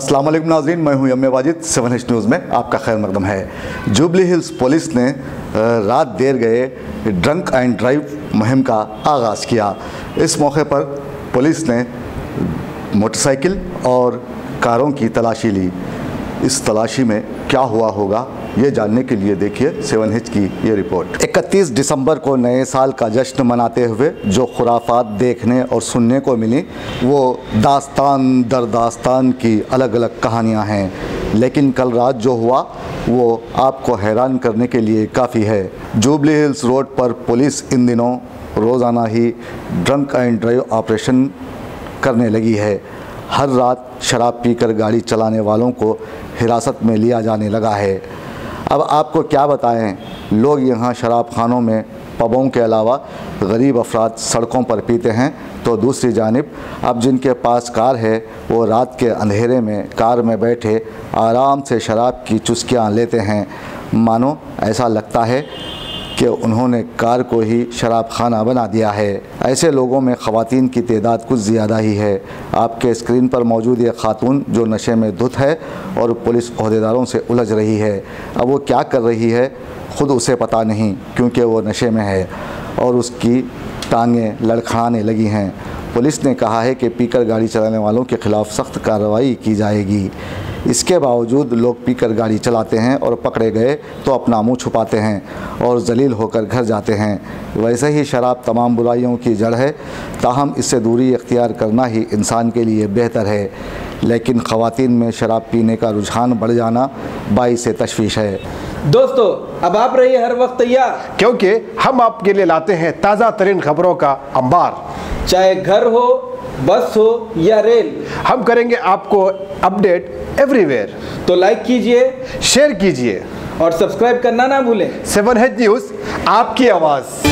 अस्सलाम वालेकुम नाज़रीन, मैं हूं यम वाजिद। 7H न्यूज़ में आपका खैर मकदम है। जुबली हिल्स पुलिस ने रात देर गए ड्रंक एंड ड्राइव मुहिम का आगाज़ किया। इस मौके पर पुलिस ने मोटरसाइकिल और कारों की तलाशी ली। इस तलाशी में क्या हुआ होगा ये जानने के लिए देखिए 7H की ये रिपोर्ट। 31 दिसंबर को नए साल का जश्न मनाते हुए जो खुराफात देखने और सुनने को मिली वो दास्तान दर दास्तान की अलग अलग कहानियां हैं, लेकिन कल रात जो हुआ वो आपको हैरान करने के लिए काफ़ी है। जुबली हिल्स रोड पर पुलिस इन दिनों रोज़ाना ही ड्रंक एंड ड्राइव ऑपरेशन करने लगी है। हर रात शराब पीकर गाड़ी चलाने वालों को हिरासत में लिया जाने लगा है। अब आपको क्या बताएं, लोग यहाँ शराब खानों में पबों के अलावा गरीब अफराद सड़कों पर पीते हैं, तो दूसरी जानिब अब जिनके पास कार है वो रात के अंधेरे में कार में बैठे आराम से शराब की चुस्कियाँ लेते हैं। मानो ऐसा लगता है कि उन्होंने कार को ही शराब खाना बना दिया है। ऐसे लोगों में ख़वातीन की तादाद कुछ ज़्यादा ही है। आपके स्क्रीन पर मौजूद ये खातून जो नशे में धुत है और पुलिस ओहदेदारों से उलझ रही है। अब वो क्या कर रही है ख़ुद उसे पता नहीं, क्योंकि वो नशे में है और उसकी टांगें लड़खड़ाने लगी हैं। पुलिस ने कहा है कि पीकर गाड़ी चलाने वालों के ख़िलाफ़ सख्त कार्रवाई की जाएगी। इसके बावजूद लोग पीकर गाड़ी चलाते हैं और पकड़े गए तो अपना मुंह छुपाते हैं और जलील होकर घर जाते हैं। वैसे ही शराब तमाम बुराइयों की जड़ है, ताहम इससे दूरी इख्तियार करना ही इंसान के लिए बेहतर है। लेकिन ख़वातीन में शराब पीने का रुझान बढ़ जाना बाइस तशवीश है। दोस्तों, अब आप रहिए हर वक्त तैयार, क्योंकि हम आपके लिए लाते हैं ताज़ा तरीन खबरों का अंबार। चाहे घर हो, बस हो या रेल, हम करेंगे आपको अपडेट एवरीवेयर। तो लाइक कीजिए, शेयर कीजिए और सब्सक्राइब करना ना भूलें। 7H न्यूज़, आपकी आवाज़।